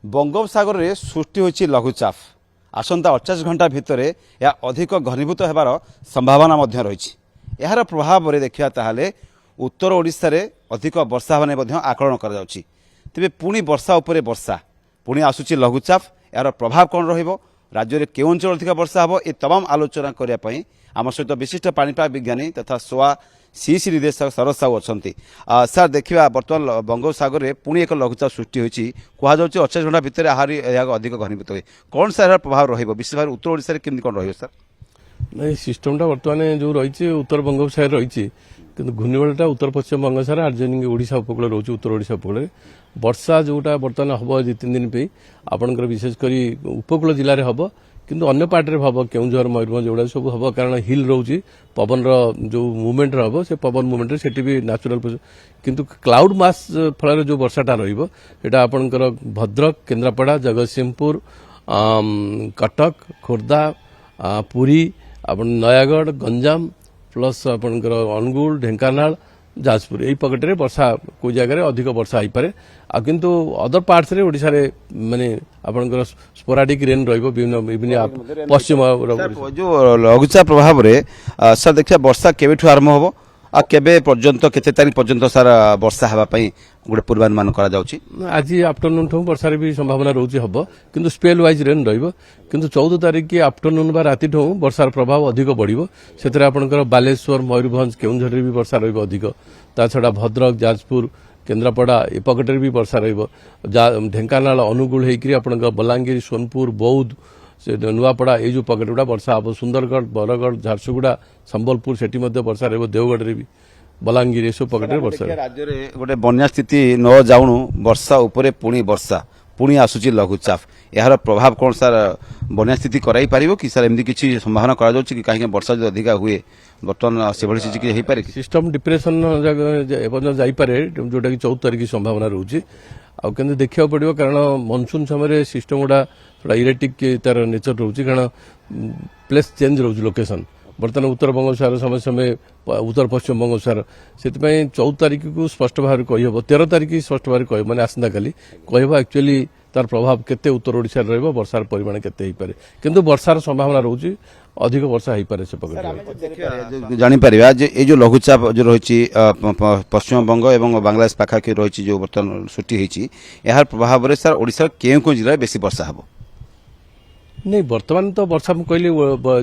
बंगोपसागर में सृष्टि होइछि लघुचाप आसंता 48 घंटा भितर यह अधिक घनीभूत होबार संभावना मध्य रही। यार प्रभाव देखा ताहले उत्तर ओडिशा रे अधिक वर्षा होने मध्य आकलन करा जाउछि। तेबे पुणी वर्षा उपरे वर्षा पुणी आसुछि लघुचाप यार प्रभाव कौन रहिबो राज्य में केउं अंचल अधिक वर्षा हबो ए तमाम आलोचना करिया पई आम सहित विशिष्ट पाणीपाग विज्ञानी तथा सोआ सीसी निर्देशक शरद साहू अच्छा सर देखा बर्तमान बंगोपसागर में पुणी एक लघुचाप सृष्टि होती कह 48 घंटा भितर आहरी अधिक घनीभूत हुए कौन सा यार प्रभाव रहिबो विशेष भाव उत्तर ओडिशा रे केमि कौन रहिबो सर नहीं सिस्टमटा बर्तमान जो रही उत्तर बंगोपसागर रही कि घूर्णिबलटा उत्तर पश्चिम बंगोपसागर आर्जेनिंग ओडिशा उपकूल रोचे उत्तर ओडिशा उपकूल वर्षा जोटा बर्तमान हम 2-3 दिन पे आपंकर विशेषकर उपकूल जिले में हम किंतु अन्य पार्टे हम केउंझर मयूरभंज एगुड़ा सब हम कारण हिल रोचे पवन जो मुवमेंट हम से पवन मुवमेंट से भी न्याचुराल किंतु क्लाउड मास फल जो वर्षाटा रहा आपंकर भद्रक केन्द्रापड़ा जगतसिंहपुर कटक खोर्धा पुरी नयागढ़ गंजाम प्लस आपंकर अनुगुल ढेंकानाल जाजपुर यही पकेट रे वर्षा कोई जगह अधिक वर्षा हो पारे किंतु अदर पार्ट्स रे ओडिशा रे माने आपनकर स्पोराडिक रेन रहिबो विभिन्न पश्चिम जो लघुचाप प्रभाव रे सर देखिया वर्षा केबेठु आरंभ होबो आ केबे पर्यंत केते तारीख पर्यंत सर वर्षा हेबा पई गोटे पूर्वानुमान करा जाउची आज आफ्टरनून ठो वर्षा रे भी संभावना रहउची हबो किंतु स्पेल वाइज रेन रहिबो किंतु 14 तारीख की आफ्टरनून बा राति ठो वर्षार प्रभाव अधिक बढ़िबो सेतरे आपनकर बालेश्वर मयूरभंज केउंझर रे भी वर्षा रहिबो अधिक ता छडा भद्रक जाजपुर केन्द्रापड़ा ए पकेट रे भी वर्षा रहिबो ढेंकानाल अनुगुल हेकरी आपनकर बलांगीर सोनपुर बौद्ध से नुआपड़ा ये जो पकेट गुड़ा वर्षा हम सुंदरगढ़ बरगढ़ झारसुगुड़ा संबलपुर सेठी मध्य वर्षा रहिबो देवगढ़ रे भी बलांगीर ये पकेट वर्षा राज्य रे गोटे बन्या स्थिति न जाउनु वर्षा उपरे पुणी वर्षा पुणी आसुची लघुचाप यार प्रभाव कौन सर बन्या स्थिति कराई पारिबो कि सर एमदी किछि संभावना करा जाउची कि काहे वर्षा जो अधिक हुए बर्तमान से स्थिति हे पारे सिस्टम डिप्रेशन जाई पारे जोटा कि 14 तारीख की संभावना रहउची आ केंद्र देखिया पड़िबो कारण मानसून समय सिस्टम गुड़ा थोड़ा इरेटिक तार नेचर रोचे कारण प्लेस चेंज रोचे लोकेशन बर्तमान उत्तर बंगोपसागर समय समय उत्तर पश्चिम बंगोपसागर से 14 तारीख को स्पष्ट भाव कहीहब 13 तारीख की स्पष्ट भाव कह मैंने आसंता काली कह एक्चुअली तार प्रभाव केते उत्तर ओडिशा रे वर्षार परिमाण केते पारे किंतु वर्षार संभावना रोचे अधिक वर्षा हो पारे से पकड़ जानी परिबा जे ए जो लघुचाप जो रही पश्चिम बंग एवं बांग्लादेश पाखापाखि रही जो बर्तमान सृष्टि होती यार प्रभाव में सर ओडिशा केउं जिले बेसी वर्षा हम नहीं बर्तमान तो वर्षा कहली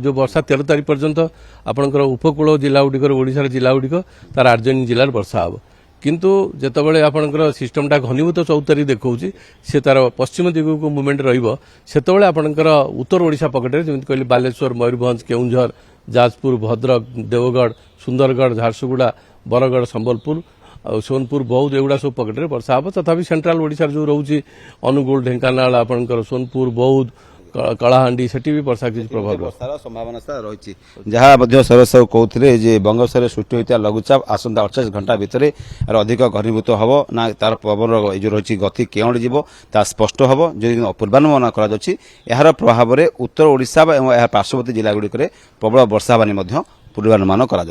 जो वर्षा 13 तारीख पर्यंत आपंकर उपकूल जिला गुड़िक ओडिशार जिला गुड़िक तार आर्जेनिंग जिलार वर्षा हम किंतु जेतबेले आपनकर सिस्टमटा घनीभूत 14 तारीख देखौची से तार पश्चिम दिग को मूवमेंट रहिबो सेतबेले आपनकर उत्तर ओडिशा पकेट रे जेमति कहली बालेश्वर मयूरभंज केउंझर जाजपुर भद्रक देवगढ़ सुंदरगढ़ झारसुगुड़ा बरगढ़ संबलपुर सोनपुर बौद्ध एगुड़ा सब पकेट रे वर्षा हम तथापि सेंट्रल ओडिशा जो रोची अनुगुल ढेंकानाल आपनकर सोनपुर बौद्ध कलाहांडी सेठी भी वर्षा किसी प्रभाव वर्षार संभावना रही जहाँ सरस साहू कहते जे बंगोपसागर सृष्टि होता लघुचाप आसंता 48 घंटा भितर अधिक घनीभूत हम ना तार पवन जो रही गति केउंड जीव ता स्पष्ट हम जो पूर्वानुमान कर प्रभाव में उत्तर ओडिशा और पार्श्ववर्ती जिला गुड़िक प्रबल वर्षा पूर्वानुमान कर